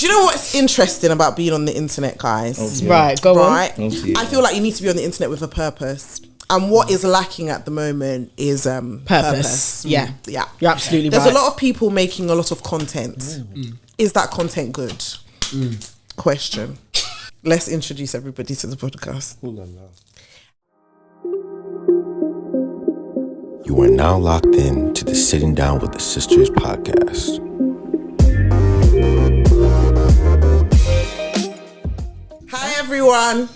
you know what's interesting about being on the internet, guys? Okay. Right, go on. Okay. I feel like you need to be on the internet with a purpose. And what is lacking at the moment is purpose. Yeah. Yeah. You're absolutely There's right. a lot of people making a lot of content. Is that content good? Question. Let's introduce everybody to the podcast. Ooh la la. You are now locked in to the Sitting Down with the Sisters podcast. Hi, everyone.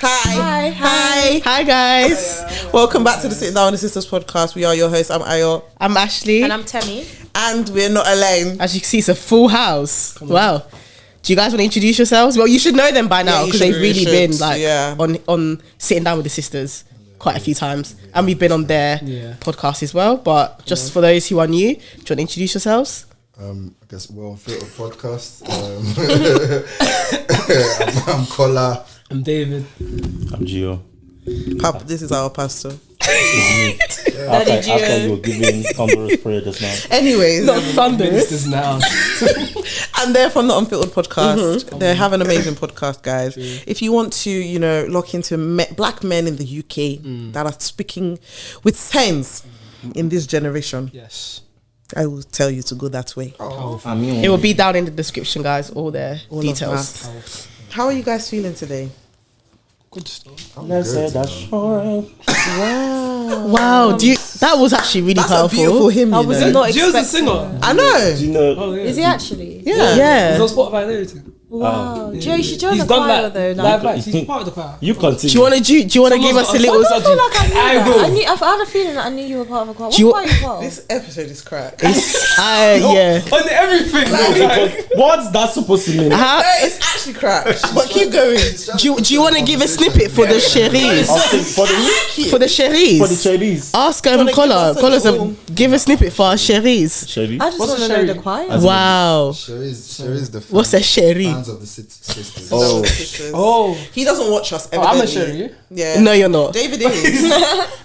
Hi, guys. Welcome back to the Sitting Down with the Sisters podcast. We are your hosts. I'm Ayo. I'm Ashley. And I'm Temi. And we're not alone. As you can see, it's a full house. Wow. Do you guys want to introduce yourselves? Well, you should know them by now because they've really been on Sitting Down with the Sisters quite a few times. And we've been on their podcast as well. But just for those who are new, do you want to introduce yourselves? I guess we're Unfiltered podcast. I'm Kola. I'm David. I'm Gio. Papa, this is our pastor. After you were giving thunderous prayer just now. Anyways, Not thunder. Ministers now. and they're from the Unfiltered podcast. They have an amazing podcast, guys. If you want to, lock into black men in the UK that are speaking with sense in this generation, Yes. I will tell you to go that way. It will be down in the description, guys, all their details. How are you guys feeling today? Good stuff. Let's say that's sure. Wow, that was actually really That's powerful. a beautiful hymn, I was not Gio's a expecting singer. that. I know. Do you know? Oh, yeah. Is he actually? Yeah. He's on Spotify and everything. Wow. Gio, you should join He's the done choir that. though. Live Like, acts. He's part of the choir. You continue. Do you want to give us a little? I feel like I knew I that. will. I had a feeling that I knew you were part of a choir. Do you- What choir are you part of? This episode is crack. Yeah. On everything. What's that supposed to mean? How, It's actually crack. But keep going. do you want to give a snippet for the cheries? I'll sing for the For the cheries. cherries. Ask wanna give Kola. us a Kola's little- give a snippet for our cheries. Cherry. I just What's want a to know cherry? the choir. Wow. Cherries the What's a cherie? fans of the sisters. Oh. He doesn't watch us. Oh, I'm a evidently. cherie. Yeah. No, you're not. David is.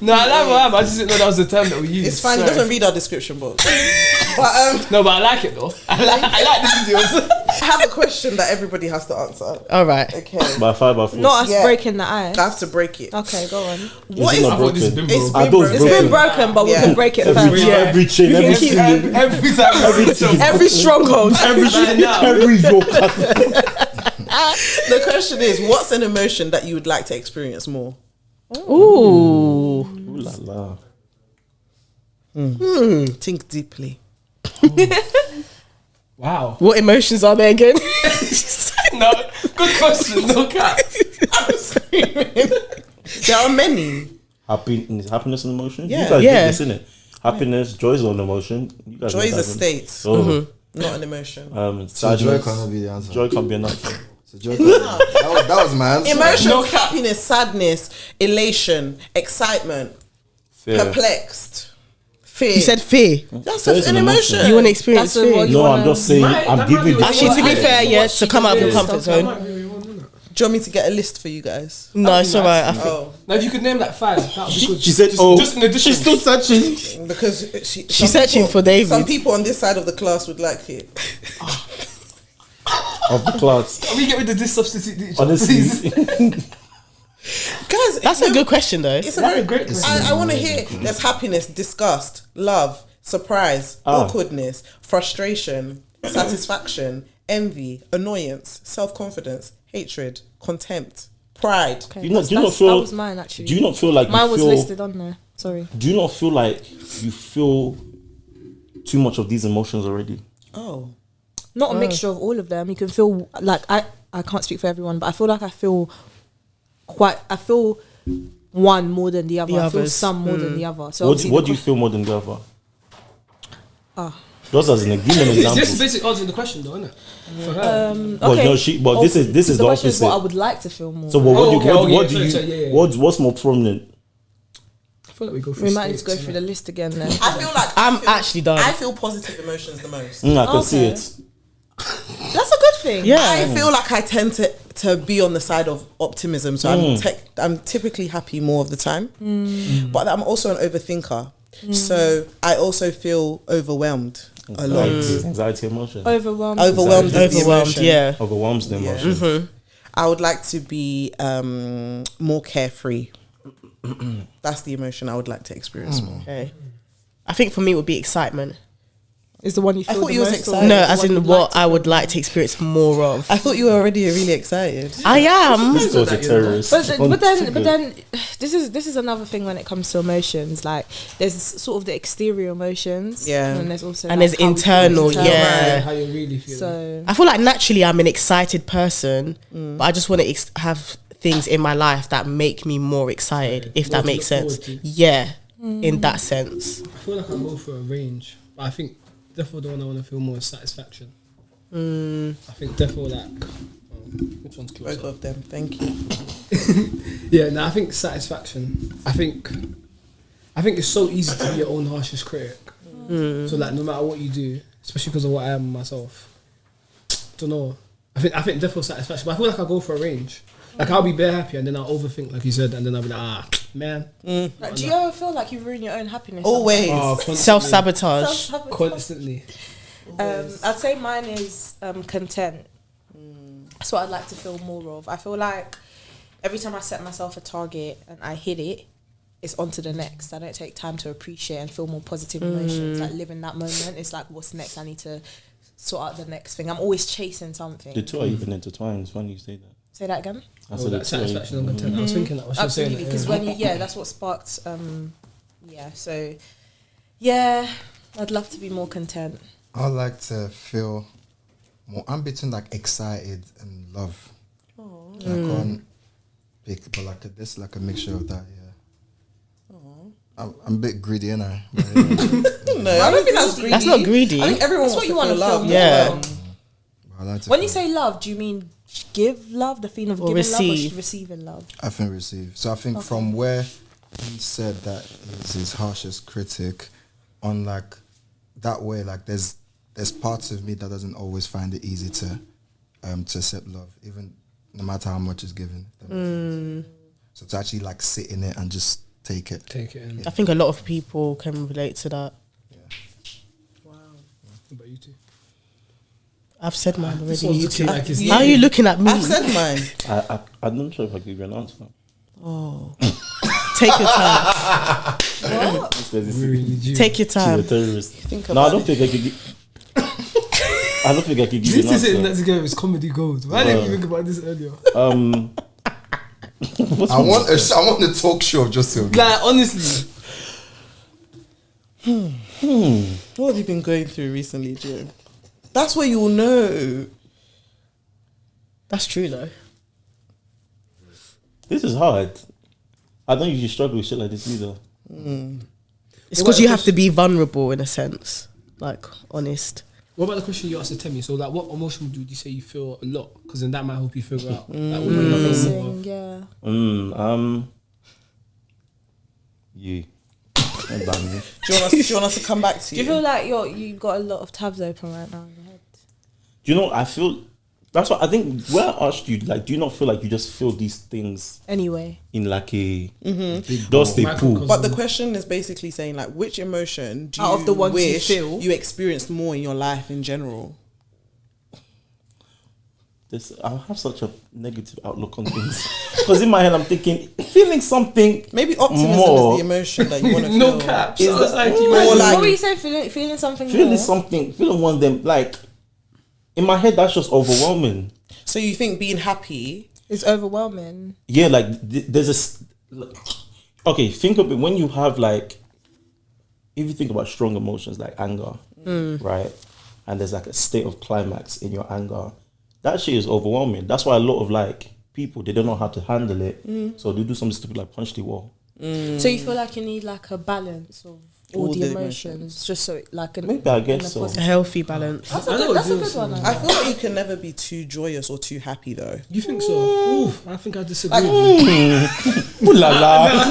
No, I like what I am. I just didn't know that was the term that we use. It's fine. He Sorry. doesn't read our description book. But No, but I like it though. I like the videos. I have a question that everybody has to answer. All right. Okay. By 5 by 4. Not us Yeah. breaking the ice. I have to break it. Okay, go on. What it is not I thought this has been It's broken. been those broken. It's been broken, but we Yeah. can break it Every, first. every chain, every ceiling, Every time. Every stronghold. every yoke. The question is, what's an emotion that you would like to experience more? Ooh. Ooh la la. Think deeply. Wow. What emotions are there again? No, good question. No cap. I'm screaming. There are many. Happiness and emotion? Yeah. You guys Yeah. did this, innit? Happiness, joy is an emotion. You guys Joy know is a that, state, Oh, not an emotion. sadness. joy cannot be the answer. Joy can be an answer. So joy that was my answer. Emotions, happiness, sadness, elation, excitement, Fear. perplexed, fear. You said fear. That's Fear is an an emotion. emotion. You want to experience That's fear. what No, wanna- I'm just saying. Right, I'm that giving might be this. Actually, to be fair, yeah, to come out of your comfort zone. Do you want me to get a list for you guys? No, it's alright. I think. Oh, Now, if you could name like 5, that would be good. She said, just in addition. she's still searching. because She's searching for David. Some people on this side of the class would like it. Of the class. Can we get rid of this substitute teacher? Please? Honestly. Guys, That's a good question, though. It's a very great question. I want to hear. There's happiness, disgust, love, surprise, awkwardness, frustration, satisfaction, envy, annoyance, self-confidence, hatred, contempt, pride. Okay, Do you not that feel? was mine actually. Do you not feel like Mine you was feel? listed on there. Sorry. Do you not feel like you feel too much of these emotions already? Oh, Not a mixture of all of them. You can feel like I can't speak for everyone, but I feel like I feel one more than the other. I feel others. some more than the other. So What obviously do the you question- feel more than the other? Just as an give me an example. This is basically answering the question, though, isn't it? For her. But okay. no, this is the question is opposite. what I would like to feel more. So what Oh, do okay, you okay, what do sorry, you sorry, yeah. what's more prominent? I feel like we go through we might need to go states, through innit? the list again then. I feel like I'm actually done. I feel positive emotions the most. I can see Okay. it. That's a good thing. Yeah. I feel like I tend to be on the side of optimism, so I'm typically happy more of the time. But I'm also an overthinker. So I also feel overwhelmed a lot. Anxiety, emotion. Overwhelmed. Overwhelmed is the emotion. Yeah. Overwhelms the emotion. Mm-hmm. I would like to be more carefree. That's the emotion I would like to experience more. Okay. I think for me it would be excitement. Is the one you feel thought the you was most, or excited. No, the as one in you'd what like to I feel would more? like to experience more of. I thought you were already really excited. I am. This guy's a terrorist. But then this is another thing when it comes to emotions. Like there's sort of the exterior emotions, and there's also And like there's how we feel internal, yeah. How you really feel. So I feel like naturally I'm an excited person, but I just want to have things in my life that make me more excited, if that makes sense. Yeah, in that sense. I feel like I go for a range, but I think therefore the one I want to feel more is satisfaction. I think therefore which one's closer? Both of them, thank you. Yeah, no, I think satisfaction. I think it's so easy to be your own harshest critic. So like no matter what you do, especially because of what I am myself, don't know. I think definitely satisfaction, but I feel like I go for a range. Like I'll be bare happy and then I'll overthink, like you said, and then I'll be like, man. like, do you ever feel like you ruin your own happiness? Always. Self-sabotage. Constantly. I'd say mine is content. That's what I'd like to feel more of. I feel like every time I set myself a target and I hit it, it's on to the next. I don't take time to appreciate and feel more positive emotions. Like live in that moment. It's like, what's next? I need to sort out the next thing. I'm always chasing something. The two are even intertwined. It's funny you say that. Say that again. That satisfaction and content. I was thinking that. Absolutely, because when you, that's what sparked. So, I'd love to be more content. I like to feel more. I'm between like excited and love. I can't pick, but like this, like a mixture of that. Yeah. I'm a bit greedy, ain't I? No, I don't think that's greedy. That's not greedy. I think everyone That's wants what to you feel want to love. feel. Yeah. I like to When feel- you say love, do you mean give love, the feeling of Or giving love, receive? or receiving love? I think receive. So I think from where he said that he's his harshest critic, on like that way, like there's parts of me that doesn't always find it easy to accept love, even no matter how much is given. So to actually like sit in it and just take it. Take it in. I think a lot of people can relate to that. What about you two? I've said mine already. This one's You looking two. like it's How are you looking at me? I've said mine. I'm not sure if I give you an answer. Take your time. Take your She's a time. terrorist. Think No, I about don't it. think I could give. I don't think I could give you This an is it answer. next together is comedy gold. Why didn't you think about this earlier? I want a talk show of just him. Like honestly, What have you been going through recently, Joe? That's where you'll know. That's true though. This is hard. I don't usually struggle with shit like this either. It's because you have to be vulnerable in a sense, like honest. what about the question you asked to Temi? So like, what emotion would you say you feel a lot? Because then that might help you figure out like, what you feel more of. Yeah. You. Don't ban me. Do you want us to come back to Do you? you feel like you've got a lot of tabs open right now in your head? Do you know? I feel. That's what I think. When I asked you, like, do you not feel like you just feel these things Anyway. in like a dust they pool? Microcosm. But the question is basically saying, like, which emotion do Out you of the ones you wish feel? you experienced more in your life in general? I have such a negative outlook on things because in my head I'm thinking feeling something. Maybe optimism more. is the emotion that you want to feel. No caps. Is I was that- like, Or you like- What were you saying? Feeling something Feeling more? something, feeling one of them, like in my head that's just overwhelming. So you think being happy? It's overwhelming. Yeah, like there's okay, think of it when you have like, if you think about strong emotions like anger, right? And there's like a state of climax in your anger, that shit is overwhelming. That's why a lot of like people, they don't know how to handle it, so they do something stupid like punch the wall. So you feel like you need like a balance of all the emotions, just so it, like Maybe I guess so. A healthy balance. That's I a know good, what that's a you're good one. saying. I feel like you can never be too joyous or too happy though. You think so? Ooh, I think I disagree. with you. Ooh la la. But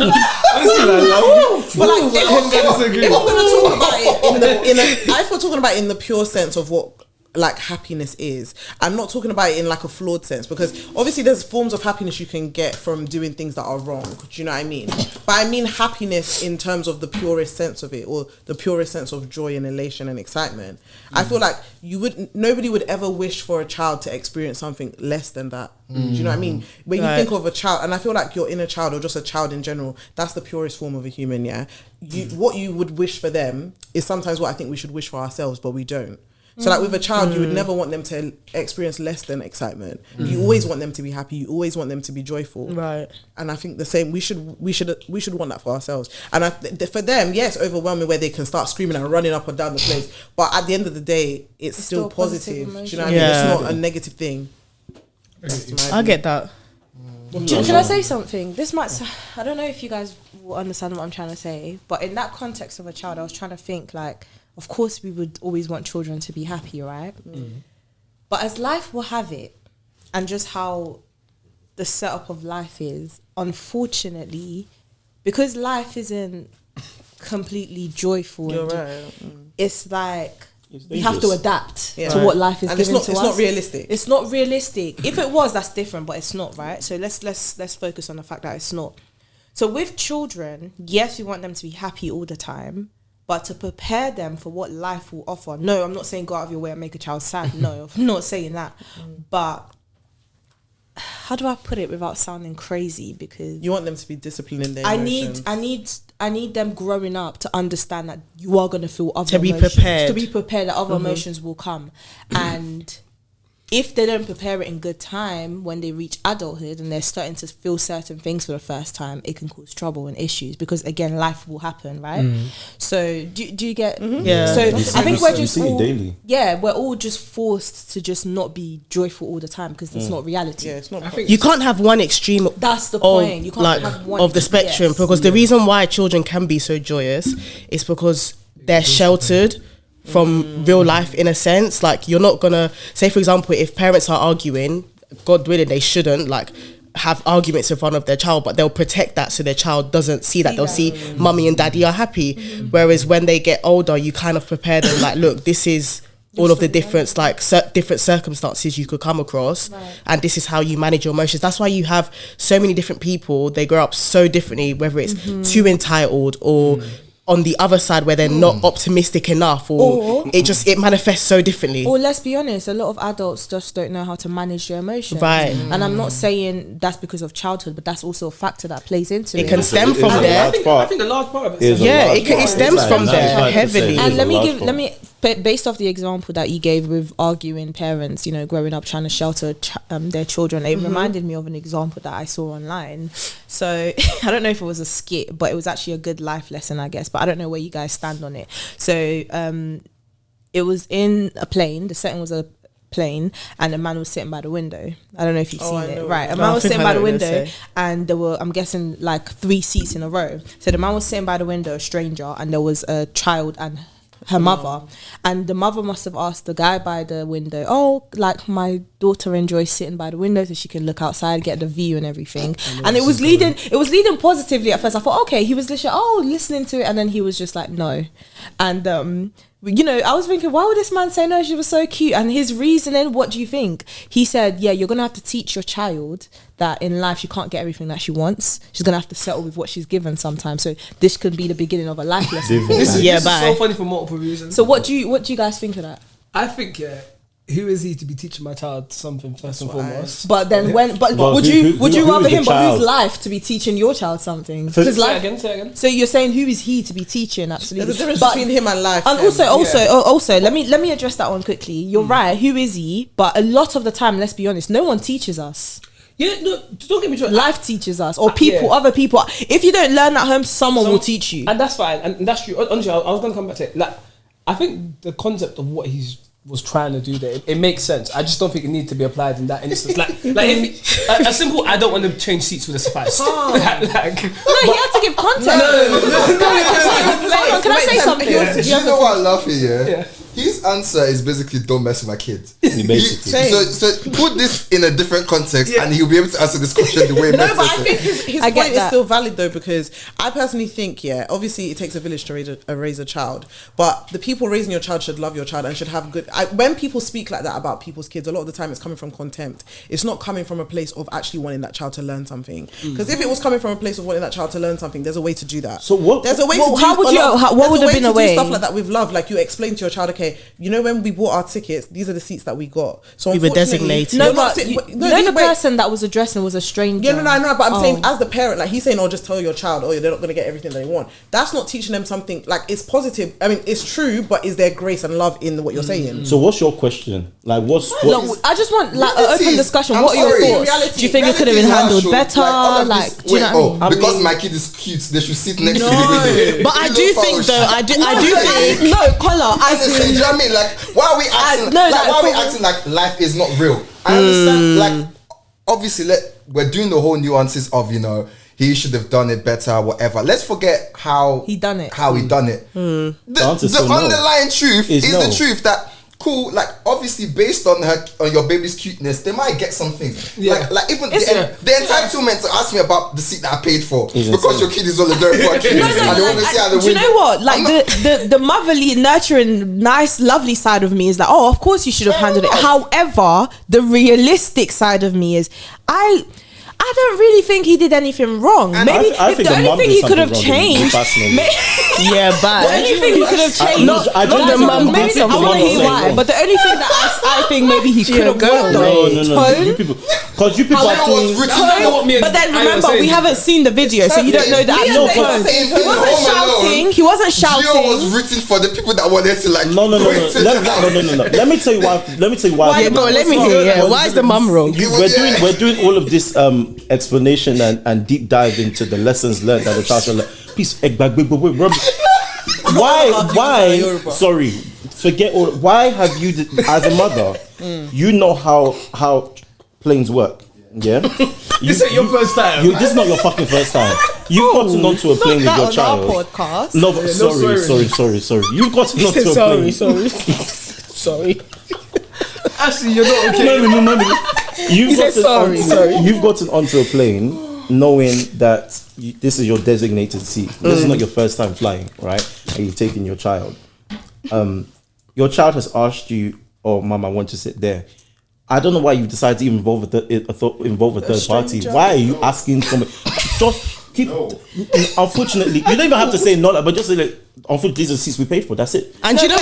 like, if I'm disagree. gonna talk about it I feel talking about it in the pure sense of what like happiness is. I'm not talking about it in like a flawed sense, because obviously there's forms of happiness you can get from doing things that are wrong. Do you know what I mean? But I mean happiness in terms of the purest sense of it, or the purest sense of joy and elation and excitement. I feel like nobody would ever wish for a child to experience something less than that. Do you know what I mean? When you think of a child, and I feel like your inner child, or just a child in general, that's the purest form of a human. Yeah, what you would wish for them is sometimes what I think we should wish for ourselves, but we don't. So like with a child, you would never want them to experience less than excitement. You always want them to be happy. You always want them to be joyful. Right. And I think the same. We should want that for ourselves. And for them, yeah, it's overwhelming where they can start screaming and running up and down the place. But at the end of the day, it's still positive. Do you know what I mean? It's not a negative thing. I get that. Can I say something? This might, I don't know if you guys will understand what I'm trying to say, but in that context of a child, I was trying to think like, of course we would always want children to be happy, right? But as life will have it, and just how the setup of life is, unfortunately, because life isn't completely joyful, it's like we have to adapt to what life is giving to us. It's not realistic. It's not realistic. If it was, that's different, but it's not, right? So let's focus on the fact that it's not. So with children, yes, we want them to be happy all the time, but to prepare them for what life will offer. No, I'm not saying go out of your way and make a child sad. No, I'm not saying that. But how do I put it without sounding crazy? Because you want them to be disciplined in their emotions. I need them growing up to understand that you are going to feel other emotions. To be prepared that other emotions will come. And if they don't prepare it in good time, when they reach adulthood and they're starting to feel certain things for the first time, it can cause trouble and issues, because again, life will happen, right? So do you get? Yeah. So I think we're just all, daily. Yeah, we're all just forced to just not be joyful all the time, because it's not reality. Yeah, it's not. You can't have one extreme. That's the point. You can't have one of the spectrum, because the reason why children can be so joyous is because they're sheltered from real life, in a sense. Like, you're not gonna say, for example, if parents are arguing, God willing they shouldn't like have arguments in front of their child, but they'll protect that so their child doesn't see that. They'll see mummy and daddy are happy. Whereas when they get older, you kind of prepare them like, look, this is all of the different different circumstances you could come across, and this is how you manage your emotions. That's why you have so many different people. They grow up so differently, whether it's too entitled or on the other side where they're not optimistic enough, or it manifests so differently. Or let's be honest, a lot of adults just don't know how to manage their emotions. Right. And I'm not saying that's because of childhood, but that's also a factor that plays into it. It can stem from there. I think a large part of it. It stems from there heavily. And let me based off the example that you gave with arguing parents, you know, growing up trying to shelter their children, it reminded me of an example that I saw online. So I don't know if it was a skit, but it was actually a good life lesson, I guess. But I don't know where you guys stand on it. So it was in a plane. The setting was a plane, and a man was sitting by the window. I don't know if you've seen it. Right, a man was sitting by the window, and there were, I'm guessing, like 3 seats in a row. So the man was sitting by the window, a stranger, and there was a child and her mother, and the mother must have asked the guy by the window, oh, like, my daughter enjoys sitting by the window so she can look outside, get the view and everything. And it was leading positively at first. I thought, okay, he was listening to it, and then he was just like, no. And you know, I was thinking, why would this man say no? She was so cute. And his reasoning, what do you think? He said, yeah, you're gonna have to teach your child that in life she can't get everything that she wants. She's gonna have to settle with what she's given sometimes. So this could be the beginning of a life lesson. This is so funny for multiple reasons. So what do you guys think of that? I think, who is he to be teaching my child something first and foremost? But then would you rather him, but whose life to be teaching your child something? Say again. So you're saying, who is he to be teaching? Absolutely. There's a difference between him and life. And also, let me address that one quickly. You're right. Who is he? But a lot of the time, let's be honest, no one teaches us. Yeah, no, don't get me wrong. Life teaches us, or people, other people. If you don't learn at home, someone will teach you, and that's fine, and that's true. Honestly, I was going to come back to it. Like, I think the concept of what he was trying to do there, it makes sense. I just don't think it needs to be applied in that instance. Like if a simple, I don't want to change seats with a suffice. No, he had to give context. No. Can I say something? You know what I'm laughing? Yeah. He's Dave's answer is basically don't mess with my kid. Basically. So put this in a different context and he'll be able to answer this question the way No, but I think his point is still valid though, because I personally think, obviously it takes a village to raise a child, but the people raising your child should love your child and should have good... when people speak like that about people's kids, a lot of the time it's coming from contempt. It's not coming from a place of actually wanting that child to learn something. Because if it was coming from a place of wanting that child to learn something, there's a way to do that. So what? There's a way to do... What would have been a way? Stuff like that with love, like you explain to your child, okay, you know when we bought our tickets, these are the seats that we got. So we were designated. No, but the person that was addressing was a stranger. Yeah, no, I know, but I'm saying as the parent, like he's saying, just tell your child, they're not going to get everything they want. That's not teaching them something, like it's positive. I mean, it's true, but is there grace and love in what you're saying? So what's your question? Like what I just want like an open discussion. What are your thoughts? Do you think it could have been handled better? Do you know what I mean? Because my kid is cute, they should sit next to the window. But I do think though, I do think Collar. Do you know what I mean? Like, why are we acting? Why are we acting like life is not real? I understand. Like, obviously, we're doing the whole nuances of he should have done it better, whatever. Let's forget how he done it. The underlying truth is the truth that. Cool, like obviously based on your baby's cuteness, they might get some things. Yeah. Like even the entitlement to ask me about the seat that I paid for because your kid is on the dirt poor kid and they want to see out the window. Do you know what? Like the motherly, nurturing, nice, lovely side of me is like, of course you should have handled it. However, the realistic side of me is I don't really think he did anything wrong. Maybe the only thing he could have changed. Yeah, but the only thing he could have changed. Not the mum. Maybe I want to hear why. But the only thing that I think maybe he could have worked on. No. You people are doing. But then remember, we haven't seen the video, so you don't know the actual tone. He wasn't shouting. Gio was rooting for the people that wanted to like. No. Let me tell you why. Yeah, no, let me hear. Why is the mum wrong? We're doing all of this explanation and deep dive into the lessons learned that the child should learn. Please, why? Sorry, forget all. Why have you, as a mother, you know how planes work? Yeah, this ain't your first time. This is not your fucking first time. You've gotten onto a plane with your child. Podcast. No, but sorry. You've gotten onto a plane. Sorry. Actually, you're not okay. No. You've gotten onto a plane knowing that this is your designated seat. This is not your first time flying, right? And you're taking your child. Your child has asked you, Mom, I want to sit there. I don't know why you decided to even involve a third party. Why are you asking somebody? Just keep. No. Unfortunately, you don't even have to say no, but just say like, unfortunately, these are seats we paid for. That's it. And do you know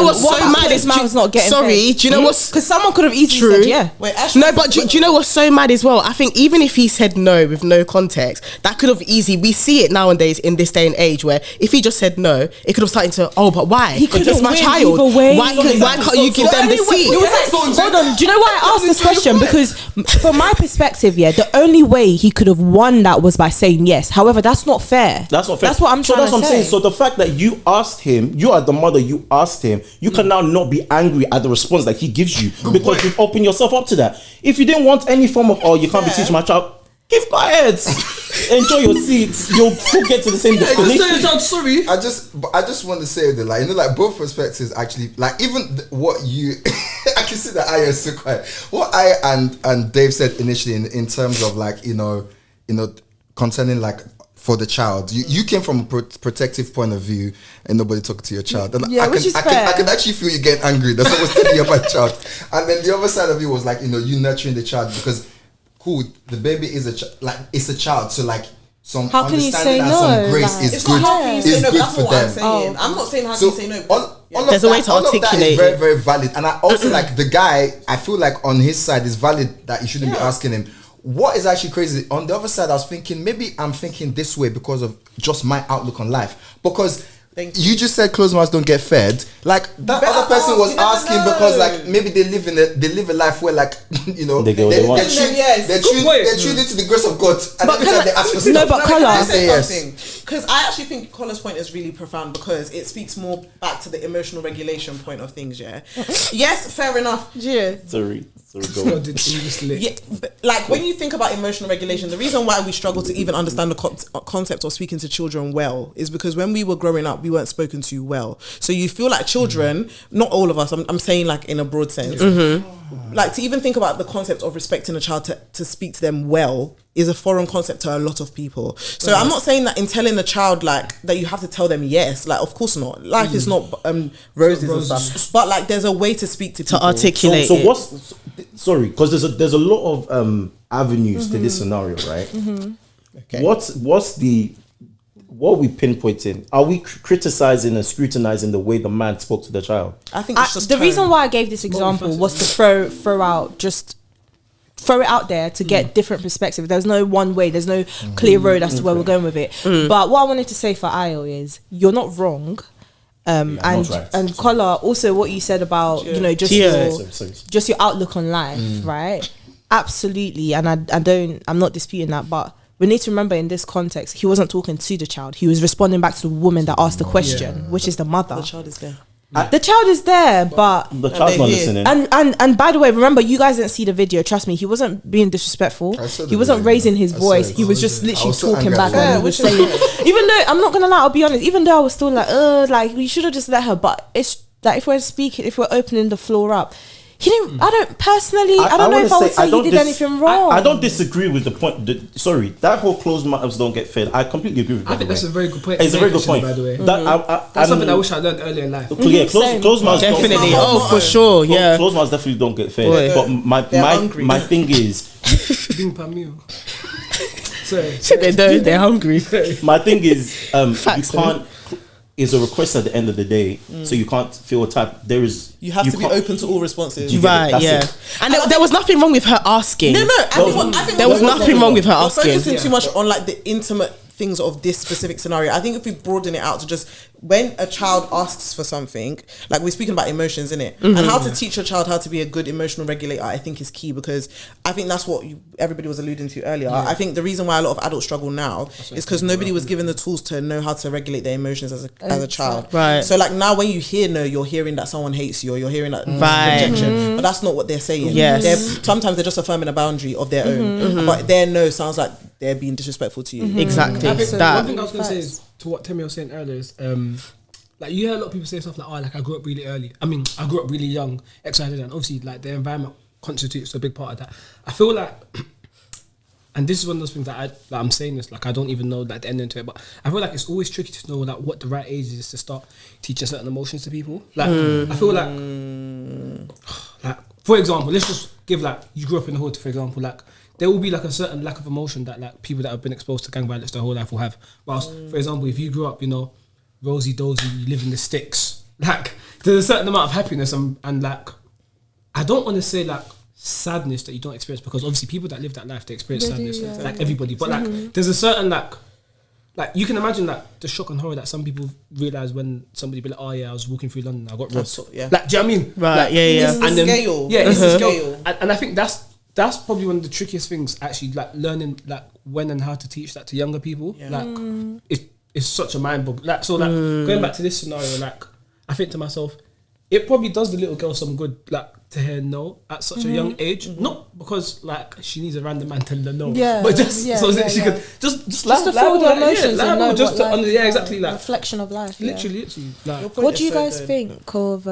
what's so mad? This man's not getting. Sorry, do you know what's? Because someone could have easily said yeah. Wait, but do you know what's so mad as well? I think even if he said no with no context, that could have easily. We see it nowadays in this day and age where if he just said no, it could have started to. But why? He could have my child. Why can't you give them the seat? Hold on. Do you know why I asked this question? Because from my perspective, the only way he could have won that was by saying yes. However, that's not fair. That's not fair. That's what I'm trying to say. So that's what I'm saying. So the fact that you asked him, you are the mother, you asked him, you can now not be angry at the response that he gives you because you've opened yourself up to that. If you didn't want any form of, you can't be teaching my child, keep quiet. Enjoy your seats. You'll still get to the same destination. Sorry. I just want to say that, like, both perspectives actually, like, even what you, I can see that I am so quiet. What I and Dave said initially in terms of like, concerning like for the child, you came from a protective point of view, and nobody talked to your child. And I can actually feel you getting angry that someone's telling you about your child. And then the other side of it was like, you nurturing the child because. Cool, the baby is it's a child, so like some how understanding and some grace is good. Is good for them. I'm not saying how can you say no. There's a way to articulate. All of that is very, very valid, and I also like the guy. I feel like on his side is valid that you shouldn't be asking him. What is actually crazy on the other side? I was thinking maybe I'm thinking this way because of just my outlook on life. Because you just said closed mouths don't get fed. Like that other person was asking because like maybe they live a life where like they get what they want. They're tuned into the grace of God, and every time they ask for stuff. No, but Color, say something because I actually think Cola's point is really profound because it speaks more back to the emotional regulation point of things. Yeah. Yes, fair enough. Yeah. Sorry, go on. Yeah, but like when you think about emotional regulation, the reason why we struggle to even understand the concept of speaking to children well is because when we were growing up, we weren't spoken to well. So you feel like children, not all of us, I'm saying like in a broad sense, like to even think about the concept of respecting a child to speak to them well is a foreign concept to a lot of people. So I'm not saying that in telling a child like that you have to tell them yes, like of course not. Life is not roses and stuff, but like there's a way to speak to people. To articulate so what's sorry, because there's a lot of avenues to this scenario, right? Okay. What are we pinpointing? Are we criticizing and scrutinizing the way the man spoke to the child? I think it's just the reason why I gave this example was to throw it out there to get different perspective. There's no one way, there's no clear road as to where we're going with it. But what I wanted to say for Ayo is you're not wrong. And Kola, also what you said about just your outlook on life, right? Absolutely, and I'm not disputing that, but we need to remember in this context, he wasn't talking to the child. He was responding back to the woman that asked the question, which is the mother. The child is there. The child is there, but the child's not listening. And by the way, remember, you guys didn't see the video. Trust me, he wasn't being disrespectful. He wasn't raising his voice. He was just literally talking back. And he was saying, even though I'm not gonna lie, I'll be honest. Even though I was still like we should have just let her. But it's like if we're opening the floor up. He didn't. I don't know if I would say he did anything wrong. I don't disagree with the point. That whole closed mouths don't get fed. I completely agree with that. I think that's a very good point. It's a very good point, by the way. That's something I wish I learned earlier in life. Yeah, closed mouths definitely. For sure. Yeah, closed mouths definitely don't get fed. But my thing is, they're hungry. My thing is, you can't. Is a request at the end of the day, so you can't feel a type. You have to be open to all responses, right? Yeah, and there was nothing wrong with her asking. No, I think there was nothing wrong with her asking. Focusing too much on like the intimate things of this specific scenario. I think if we broaden it out to just when a child asks for something, like we're speaking about emotions, innit? And how to teach a child how to be a good emotional regulator, I think is key, because I think that's what everybody was alluding to earlier. I think the reason why a lot of adults struggle now is because nobody was given the tools to know how to regulate their emotions as a child. Right. So like now when you hear no, you're hearing that someone hates you, or you're hearing that rejection, but that's not what they're saying. Yes. Sometimes they're just affirming a boundary of their own, but their no sounds like they're being disrespectful to you. Exactly. I think one thing I was going to say is to what Temi was saying earlier is like you hear a lot of people say stuff like, oh, like I grew up really early. I mean, I grew up really young, excited, and obviously like the environment constitutes a big part of that. I feel like, and this is one of those things that I'm saying this, like I don't even know like the end into it, but I feel like it's always tricky to know like what the right age is to start teaching certain emotions to people. Like I feel like for example, let's just give like you grew up in the hood, for example, like there will be like a certain lack of emotion that like people that have been exposed to gang violence their whole life will have. Whilst, for example, if you grew up, rosy dozy, you live in the sticks, like there's a certain amount of happiness and like I don't want to say like sadness that you don't experience, because obviously people that live that life they experience sadness, like everybody. But like there's a certain like you can imagine like the shock and horror that some people realize when somebody be like, oh yeah, I was walking through London, I got robbed. Like, do you know what I mean? Right. Like, yeah. And then, scale. Yeah, it's a scale. And I think that's probably one of the trickiest things, actually, like learning like when and how to teach that to younger people. Like it's such a mind bug. Like so, like going back to this scenario, like I think to myself, it probably does the little girl some good, like to hear no at such a young age. Not because like she needs a random man telling her no, but just so that she could just to feel the emotions and know just what to exactly like reflection of life. Literally. Like, what do you guys think of?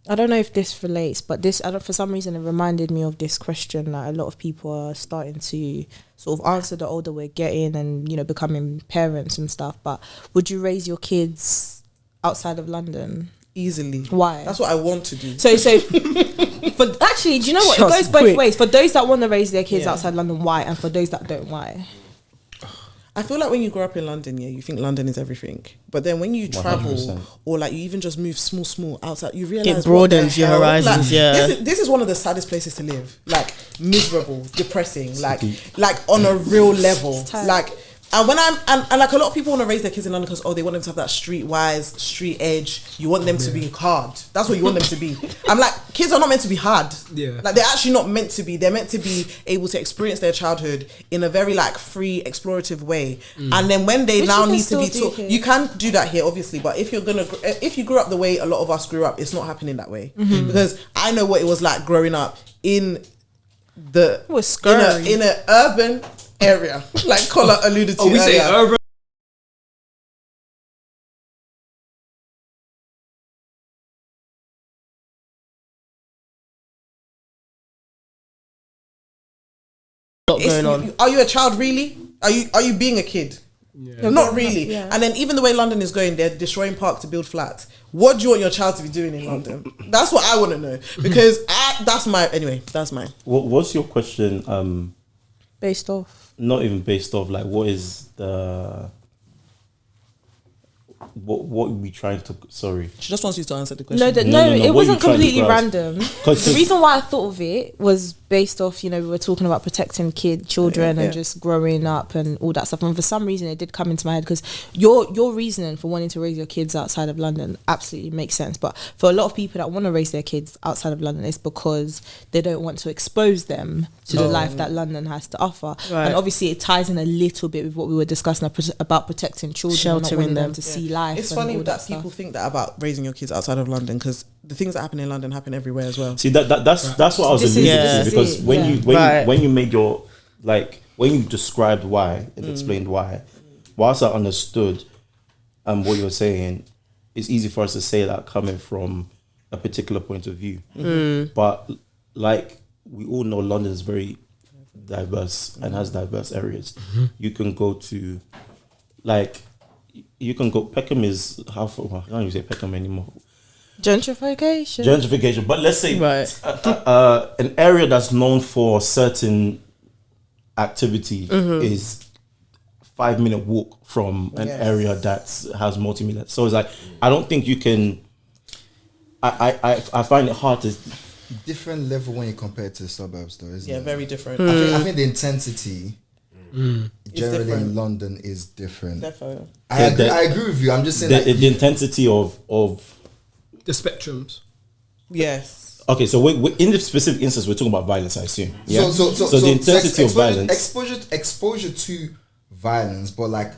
I don't know if this relates, but this for some reason it reminded me of this question that a lot of people are starting to sort of answer the older we're getting and becoming parents and stuff. But would you raise your kids outside of London? Easily. Why? That's what I want to do. So for actually, do you know what? It goes both ways. For those that want to raise their kids outside London, why? And for those that don't, why? I feel like when you grow up in London, you think London is everything. But then when you travel 100%. Or like you even just move small outside, you realize it broadens your horizons. This is one of the saddest places to live. Like miserable, depressing, like on a real level. Like And when and like a lot of people want to raise their kids in London because they want them to have that streetwise, street edge. You want them to be hard. That's what you want them to be. I'm like, kids are not meant to be hard. Yeah. Like they're actually not meant to be. They're meant to be able to experience their childhood in a very like free, explorative way. And then when they now need to be taught, you can do that here, obviously. But if you grew up the way a lot of us grew up, it's not happening that way. Because I know what it was like growing up in in an urban area, like Collar alluded to. We say urban. Are you a child really? Are you being a kid? Yeah. Not really. Yeah. And then even the way London is going, they're destroying park to build flats. What do you want your child to be doing in London? That's what I want to know. Because that's mine. What's your question? Based off? Not even based off. Like, what is the... What are we trying to... Sorry. She just wants you to answer the question. No, it wasn't completely random. The reason why I thought of it was based off, we were talking about protecting children and just growing up and all that stuff. And for some reason, it did come into my head because your reasoning for wanting to raise your kids outside of London absolutely makes sense. But for a lot of people that want to raise their kids outside of London, it's because they don't want to expose them to the life that London has to offer. Right. And obviously, it ties in a little bit with what we were discussing about protecting children, sheltering them to see life. It's funny that people think that about raising your kids outside of London because the things that happen in London happen everywhere as well. See that's what I was alluding to, because when you made your when you described why and explained why, whilst I understood what you were saying, it's easy for us to say that coming from a particular point of view. But like we all know, London is very diverse and has diverse areas. You can go to Peckham is how far? I can't even say Peckham anymore. Gentrification. But let's say an area that's known for certain activity is 5-minute walk from an area that has multi-million. So it's like, I don't think you can... I find it hard to... Different level when you compare it to the suburbs though, isn't it? Yeah, very different. I think the intensity... generally in London is different. Definitely. I agree with you. I'm just saying the intensity of the spectrums. Yes. Okay, so in this specific instance, we're talking about violence, I assume. Yeah. So the intensity of violence, exposure to violence, but like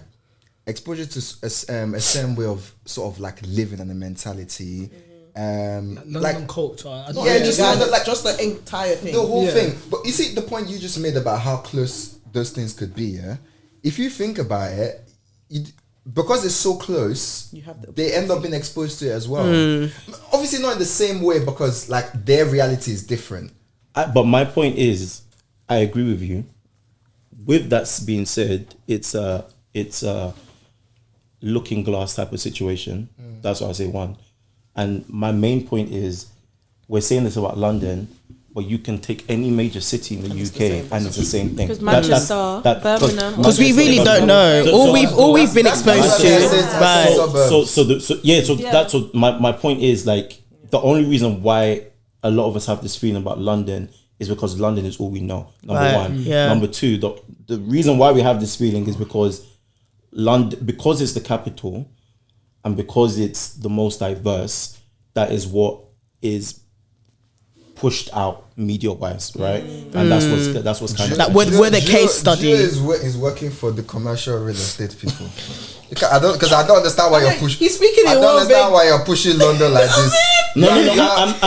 exposure to a certain way of sort of like living and a mentality. London culture. Just the entire thing. The whole thing. But you see the point you just made about how close those things could be, yeah. If you think about it, because it's so close, they end up being exposed to it as well. Obviously, not in the same way because like their reality is different. But my point is, I agree with you. With that being said, it's a looking glass type of situation. That's what I say. One, and my main point is, we're saying this about London. But you can take any major city in the UK and it's the same thing. Because Manchester, Birmingham. Because we really don't know. All we've been exposed to. That's my point is, like, the only reason why a lot of us have this feeling about London is because London is all we know. Number one. Yeah. Number two, the reason why we have this feeling is because because it's the capital and because it's the most diverse, that is what is pushed out media wise, right? And that's what's kind of that we're the case study. Is working for the commercial real estate people. I don't understand why you're pushing. He's speaking. I don't understand why you're pushing London like this. No. You have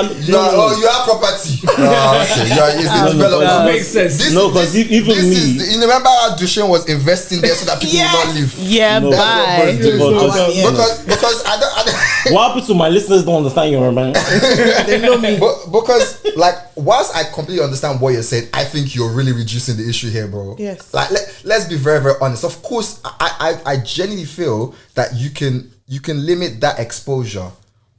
property. Development. Makes sense. Because even me. You remember how Duchenne was investing there so that people will not leave. Yeah, bye. Because I don't. What happens to my listeners don't understand you, man? They know me. Because like whilst I completely understand what you're saying, I think you're really reducing the issue here, bro. Yes. Like let's be very, very honest. Of course, I genuinely feel that you can limit that exposure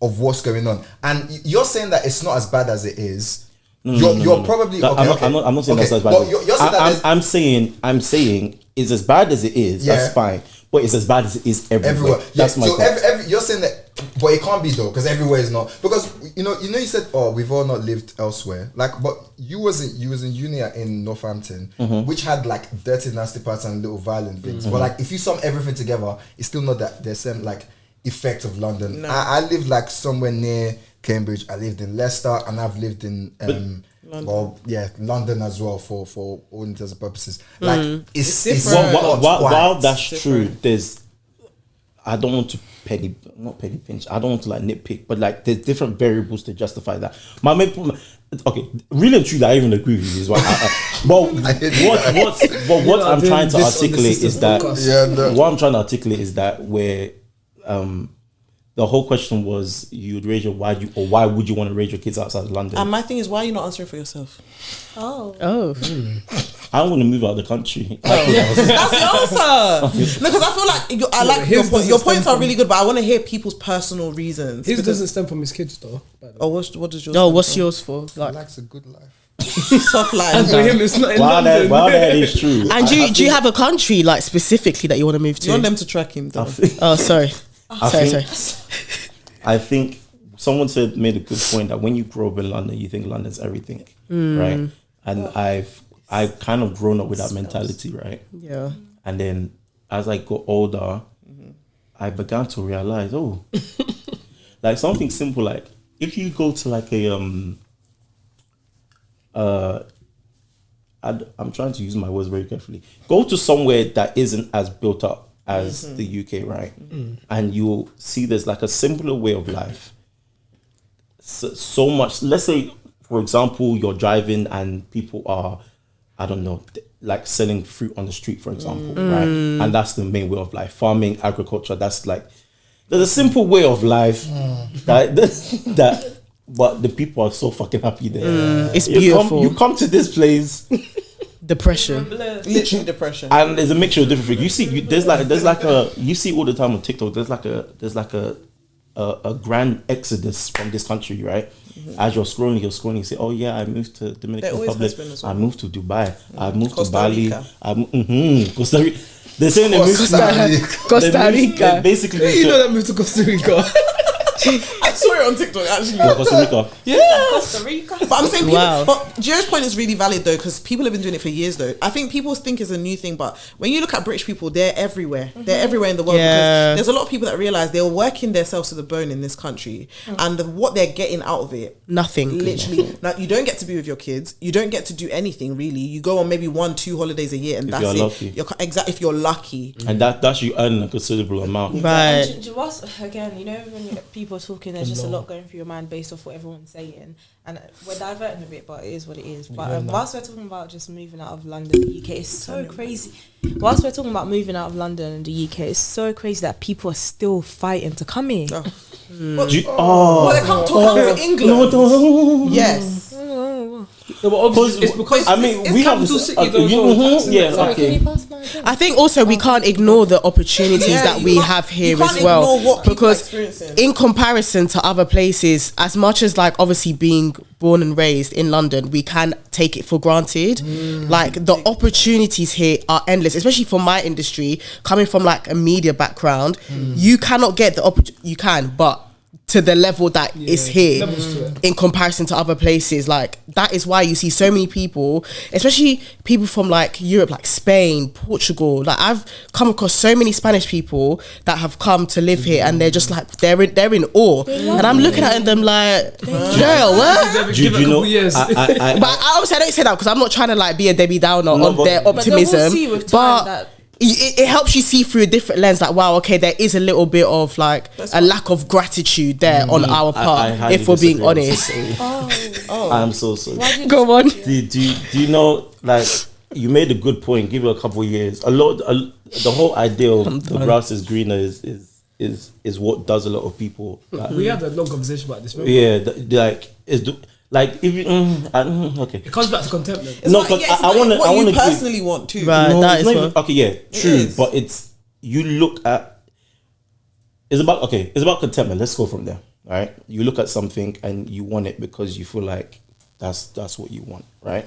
of what's going on, and you're saying that it's not as bad as it is. You're probably okay. I'm not saying that's as bad. You're saying I'm saying it's as bad as it is. Yeah. That's fine. but it's as bad as it is everywhere. That's my point. You're saying that, but it can't be though, because everywhere is not. Because you said, oh, we've all not lived elsewhere. Like, but you was in uni in Northampton, which had like dirty, nasty parts and little violent things. But like, if you sum everything together, it's still not that the same like effect of London. No. I lived like somewhere near Cambridge. I lived in Leicester, and I've lived in London as well for all intents and purposes. Like it's different. While that's true, I don't want to not penny pinch. I don't want to like nitpick, but like there's different variables to justify that. My main problem, okay, really and truly, I even agree with you is what. What I'm trying to articulate is that where the whole question was you'd raise your why would you want to raise your kids outside of London? And my thing is, why are you not answering for yourself? I want to move out of the country. That's the answer. Because I feel like I like your points are really good, but I want to hear people's personal reasons. His doesn't stem from his kids though. What does yours? Oh, what's yours for? Like, he likes a good life. Soft life. And for him, it's not in London. That is true. And do you have a country like specifically that you want to move to? You want them to track him though. Sorry. I think someone made a good point that when you grow up in London, you think London's everything, right? And I've kind of grown up with that mentality, right? Yeah. And then as I got older, I began to realize, like something simple, like if you go to like I'm trying to use my words very carefully. Go to somewhere that isn't as built up as the UK, right? And you'll see there's like a simpler way of life. So much, let's say, for example, you're driving and people are, I don't know, like selling fruit on the street, for example, right? And that's the main way of life. Farming, agriculture, that's like, there's a simple way of life that but the people are so fucking happy there. It's beautiful. You come to this place. Depression, literally depression, and there's a mixture of different things. You see, there's like a you see all the time on TikTok. There's like a grand exodus from this country, right? As you're scrolling, you say, "Oh yeah, I moved to Dominican Republic. I moved to Dubai. I moved to Bali. Costa Rica." They're saying they moved to Costa Rica. Basically, that moved to Costa Rica. I saw it on TikTok actually. Costa Rica. Yeah, Costa Rica. But I'm saying, but Gio's point is really valid though, because people have been doing it for years though. I think people think it's a new thing, but when you look at British people, they're everywhere. They're everywhere in the world because there's a lot of people that realize they're working themselves to the bone in this country, and what they're getting out of it, nothing. Literally, now you don't get to be with your kids. You don't get to do anything really. You go on maybe 1-2 holidays a year, and that's it. Lucky. If you're lucky, and that's you earn a considerable amount, right? Again, when people are talking, there's just a lot going through your mind based off what everyone's saying, and we're diverting a bit, but it is what it is. But whilst we're talking about just moving out of London, the UK, it's so crazy. Whilst we're talking about moving out of London and the UK, it's so crazy that people are still fighting to come here. They come to England. Yes. It's because we have capital city though. I think also we can't ignore the opportunities that we have here as well, because in comparison to other places, as much as like obviously being born and raised in London, we can take it for granted. Like the opportunities here are endless, especially for my industry, coming from like a media background. You cannot get the you can, but to the level that is here in comparison to other places. Like that is why you see so many people, especially people from like Europe, like Spain, Portugal. Like I've come across so many Spanish people that have come to live here, and they're just like they're in awe, and I'm looking at them like, girl, what? Do you know? But obviously I don't say that because I'm not trying to like be a Debbie Downer on their optimism, but it helps you see through a different lens, like wow, okay, there is a little bit of like a lack of gratitude there on our part, if we're being honest. I'm so sorry. Go on. Do you know, like you made a good point, give it a couple of years, the whole idea of the grass is greener is what does a lot of people. Like, we had a long conversation about this, remember? Yeah, like if you okay, it comes back to contentment. No, because I want to. I want to personally want to. Right, no, that is okay. Yeah, true. But it's you look at. It's about contentment. Let's go from there. All right, you look at something and you want it because you feel like that's what you want, right?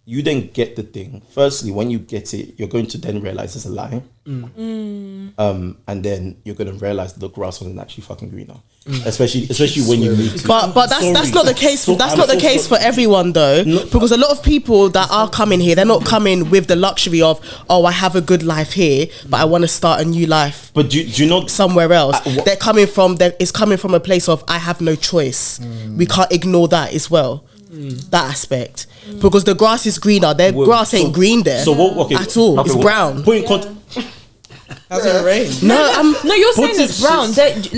you then get the thing. Firstly, when you get it, you're going to then realize it's a lie. And then you're going to realize the grass wasn't actually fucking greener. Especially when you move to. But that's not the case. That's not the case for everyone though, because a lot of people that are coming here, they're not coming with the luxury of, oh, I have a good life here, but I want to start a new life. But do you know somewhere else? They're coming from. It's coming from a place of I have no choice. We can't ignore that as well. That aspect, because the grass is greener. Their grass ain't green there. So what? Okay, at all. It's brown. Has it rained? No, you're saying it's brown. There's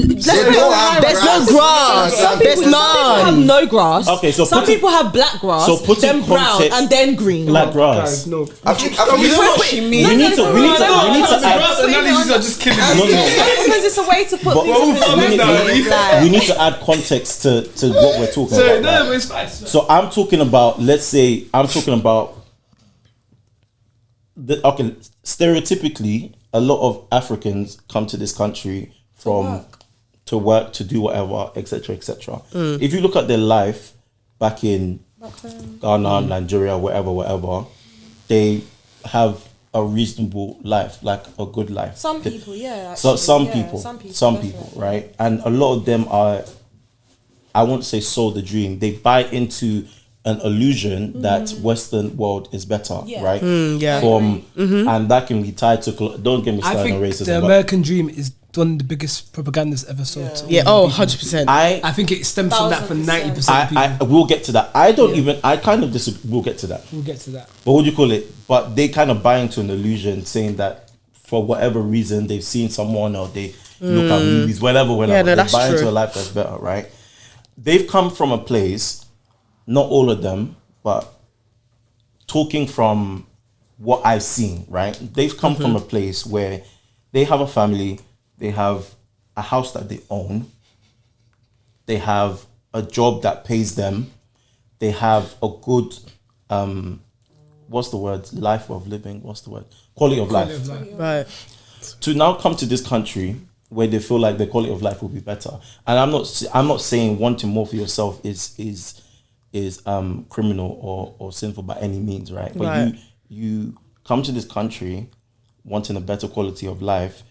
no grass. There's none. Some people have no grass. Okay, so some people have black grass. So put then brown and then green. Black grass. No, I think you know what she means. We need to add. grass analogies are just killing me. No. Because it's a way to put things in perspective. We need to add context to what we're talking about. No, it's fine. So I'm talking about. Let's say I'm talking about. Stereotypically, a lot of Africans come to this country to work, to do whatever, etc., etc. If you look at their life back in Ghana, Nigeria, wherever, they have a reasonable life, like a good life. Some people, yeah. So some people, right? And a lot of them are, I won't say sold the dream. They buy into an illusion that Western world is better, right? And that can be tied to. Don't get me started on racism. The American dream is one of the biggest propagandas ever sold. 100%. I think it stems from that for 90% of people. I will get to that. I don't even. I kind of disagree. We'll get to that. But what do you call it? But they kind of buy into an illusion, saying that for whatever reason they've seen someone or they look at movies, whatever. They buy into a life that's better, right? They've come from a place. Not all of them, but talking from what I've seen, right? They've come from a place where they have a family, they have a house that they own, they have a job that pays them, they have a good, life of living, quality of life. Right. To now come to this country where they feel like their quality of life will be better. And I'm not saying wanting more for yourself is criminal or sinful by any means, right? But you come to this country wanting a better quality of life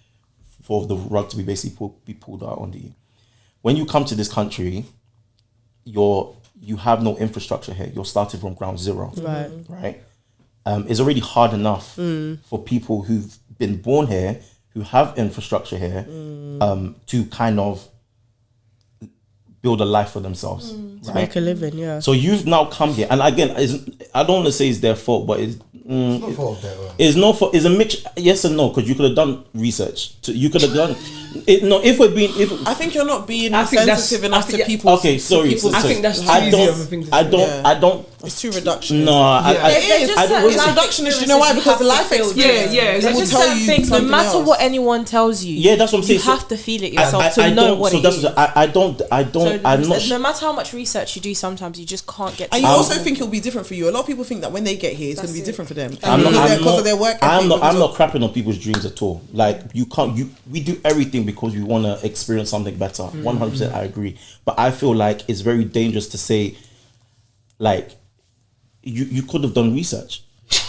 for the rug to be basically be pulled out onto you. When you come to this country, you have no infrastructure here. You're starting from ground zero, right? It's already hard enough for people who've been born here, who have infrastructure here, to kind of build a life for themselves, to make a living, yeah. So you've now come here, and again, I don't want to say it's their fault, but it's not fault. It's no fault. It's a mix, yes and no, because you could have done research. You could have done it. No, I think you're not being sensitive enough to people. Okay, sorry. I think that's too easy of a thing to say. I don't. It's too reductionist. No, it is. It's reductionist. You know why? Because the life experience. There's just certain things. No matter what anyone tells you. Yeah, that's what I'm saying. You have to feel it yourself to know what it is. I'm not. No matter how much research you do, sometimes you just can't get. And you also think it'll be different for you. A lot of people think that when they get here, it's going to be different for them because of their work. I'm not crapping on people's dreams at all. Like we do everything because we want to experience something better. 100%, I agree. But I feel like it's very dangerous to say, like, you could have done research.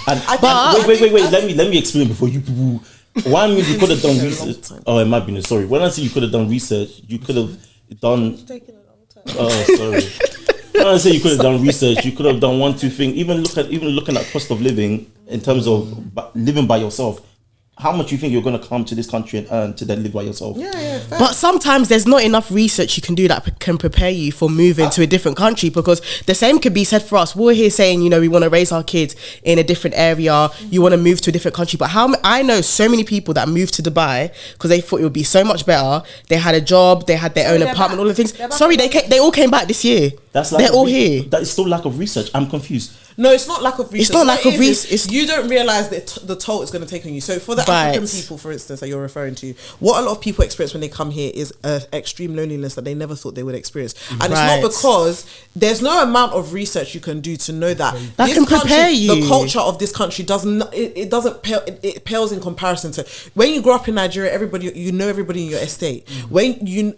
And wait. Let me explain before you. Why mean you could have done research? Oh, it might be sorry. When I say you could have done research, you could have done. Oh, sorry. When I say you could have done research, you could have done 1, 2 things. Even looking at cost of living in terms of living by yourself. How much you think you're going to come to this country and earn to then live by yourself? Yeah. But sometimes there's not enough research you can do that can prepare you for moving to a different country, because the same could be said for us. We're here saying, we want to raise our kids in a different area. You want to move to a different country. But I know so many people that moved to Dubai because they thought it would be so much better. They had a job, they had their own apartment, all the things. Sorry, they all came back this year. They're all here. That is still lack of research. I'm confused. No, it's not lack of research. It's not lack of research. You don't realise that the toll it's going to take on you. So for the African people, for instance, that you're referring to, what a lot of people experience when they come here is extreme loneliness that they never thought they would experience. And it's not because there's no amount of research you can do to know that can prepare you. The culture of this country doesn't. it doesn't pale, it pales in comparison to when you grow up in Nigeria. Everybody, you know everybody in your estate. When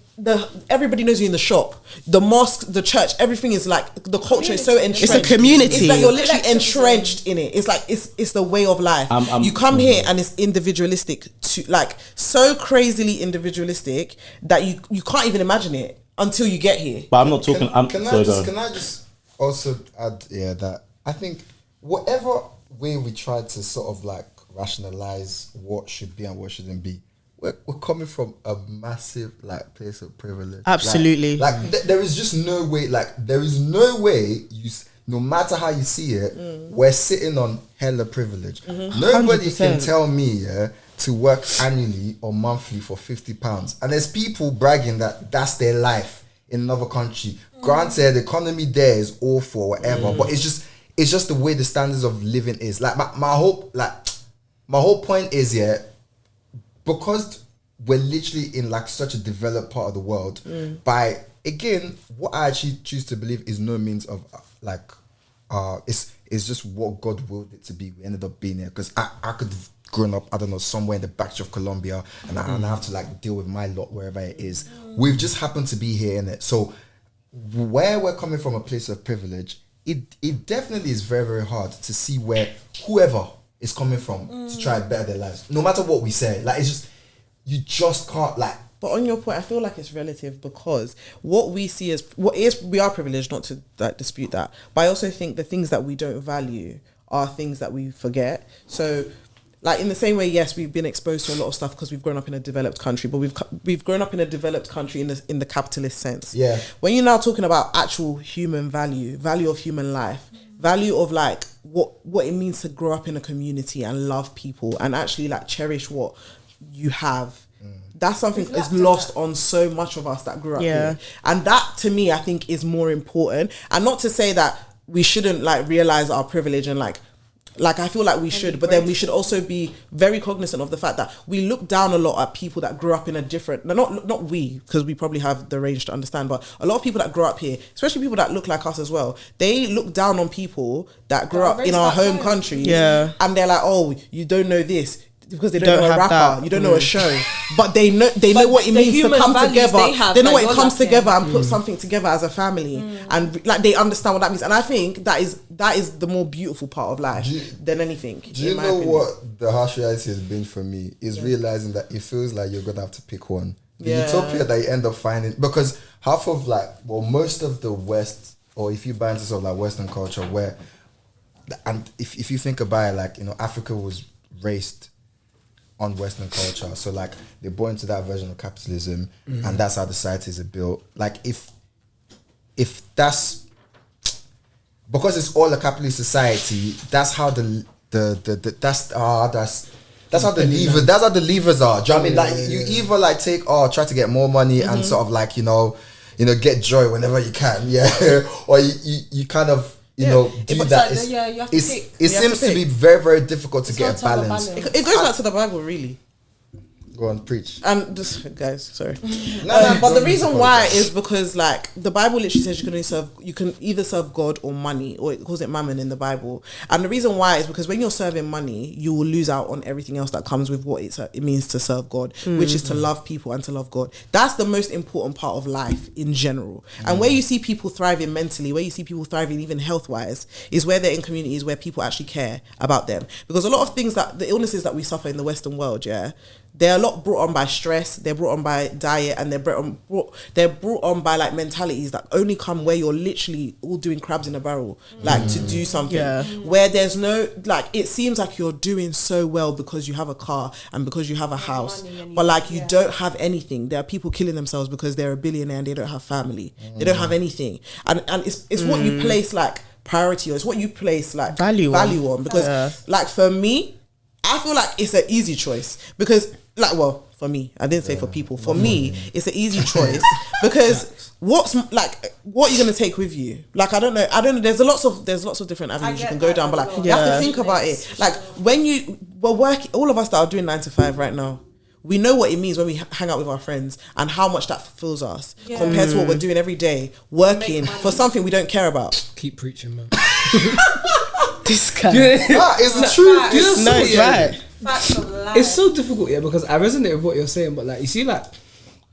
everybody knows you in the shop, the mosque, the church, everything is like the culture is so entrenched. It's a community. It's like you're literally entrenched in it. It's like it's the way of life. You come here and it's individualistic, to like so crazily individualistic that you can't even imagine it until you get here. But I'm not talking. Can I just also add that I think whatever way we try to sort of like rationalize what should be and what shouldn't be, we're coming from a massive like place of privilege. Absolutely. There is just no way. Like there is no way no matter how you see it, we're sitting on hella privilege. Nobody 100%. Can tell me to work annually or monthly for £50, and there's people bragging that that's their life in another country. Granted, the economy there is awful or whatever, but it's just the way the standards of living is. Like my whole point is because we're literally in like such a developed part of the world. By again, what I actually choose to believe is no means of it's just what God willed it to be. We ended up being here because I could have grown up, I don't know, somewhere in the back of Colombia, and I have to like deal with my lot wherever it is. We've just happened to be here in it. So where we're coming from a place of privilege, it definitely is very, very hard to see where whoever is coming from to try and better their lives. No matter what we say, like it's just, you just can't like. But on your point, I feel like it's relative because what we see as we are privileged, not to like dispute that. But I also think the things that we don't value are things that we forget. So, like in the same way, yes, we've been exposed to a lot of stuff because we've grown up in a developed country, but we've grown up in a developed country in the capitalist sense. Yeah. When you're now talking about actual human value of human life, value of like what it means to grow up in a community and love people and actually like cherish what you have. That's something is lost on so much of us that grew up here. And that to me, I think is more important. And not to say that we shouldn't like realize our privilege and like I feel like we should, but then we should also be very cognizant of the fact that we look down a lot at people that grew up in a different, not we, because we probably have the range to understand, but a lot of people that grow up here, especially people that look like us as well, they look down on people that grew up in our home countries. Yeah. And they're like, oh, you don't know this. Because they don't know a rapper, that. You don't know a show, but they know what it means to come together. They know what it comes together and put something together as a family, and like they understand what that means. And I think that is the more beautiful part of life than anything. Do you know what the harsh reality has been for me is realizing that it feels like you're gonna have to pick one. The utopia that you end up finding, because half of most of the West, or if you buy into sort of like Western culture, where, and if you think about it, like, you know, Africa was raised on Western culture, so like they're born into that version of capitalism, and that's how the societies are built. Like if that's because it's all a capitalist society, that's how that's how the levers are. Do you know what I mean? Like you either like try to get more money and sort of like you know get joy whenever you can, or you kind of do that. You have to pick. It seems to be very, very difficult to get a balance. It goes back to the Bible, really. Go on, preach. And just guys, sorry. But the reason why is because like the Bible literally says you can either serve God or money, or it calls it mammon in the Bible. And the reason why is because when you're serving money, you will lose out on everything else that comes with what it means to serve God, which is to love people and to love God. That's the most important part of life in general. And where you see people thriving mentally, where you see people thriving even health wise, is where they're in communities where people actually care about them. Because a lot of things the illnesses that we suffer in the Western world, they're a lot brought on by stress, they're brought on by diet, and they're brought on by like mentalities that only come where you're literally all doing crabs in a barrel, like to do something. Where there's no, like, it seems like you're doing so well because you have a car and because you have a house, but like you don't have anything. There are people killing themselves because they're a billionaire and they don't have family. They don't have anything. And it's what you place like priority, or it's what you place like value on. Because like for me, I feel like it's an easy choice because like, well, for me, I didn't say for people. For me, it's an easy choice because what are you gonna take with you? Like, I don't know. There's lots of different avenues you can go down, but like you have to think about it. Like when we're working, all of us that are doing 9 to 5 right now, we know what it means when we hang out with our friends and how much that fulfills us compared to what we're doing every day, working for something we don't care about. Keep preaching, man. This guy. It's the truth. No, it's right. Facts of life. It's so difficult, yeah, because I resonate with what you're saying, but like you see, like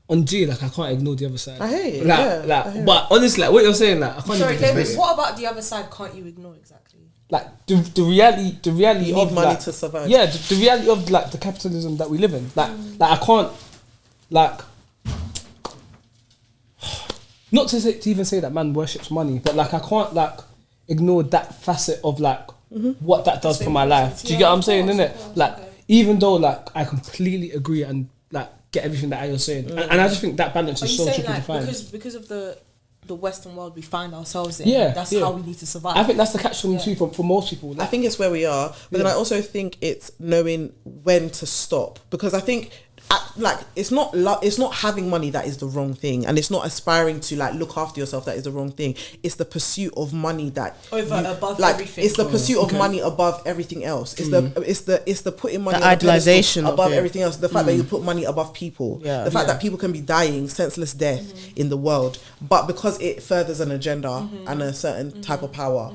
on G, like I can't ignore the other side. I hate it. But honestly, like what you're saying, like I can't. Sorry, even David. What about the other side? Can't you ignore exactly? Like the reality You of need money like, to survive. Yeah, the reality of like the capitalism that we live in. Like I can't like. Not to even say that man worships money, but like I can't like ignore that facet of like what that does for my life. Do you get what I'm saying, innit? Like even though like I completely agree and like get everything that you're saying, and I just think that balance is so tricky to find. Because of the Western world we find ourselves in. Yeah, that's how we need to survive. I think that's the catch-22 for most people. Like, I think it's where we are, but then I also think it's knowing when to stop, because I think like it's not having money that is the wrong thing, and it's not aspiring to like look after yourself that is the wrong thing. It's the pursuit of money that above like everything. it's the pursuit of money above everything else. It's the putting money The idolization above everything else. The fact that you put money above people. Yeah. The fact that people can be dying senseless death in the world, but because it furthers an agenda and a certain type of power.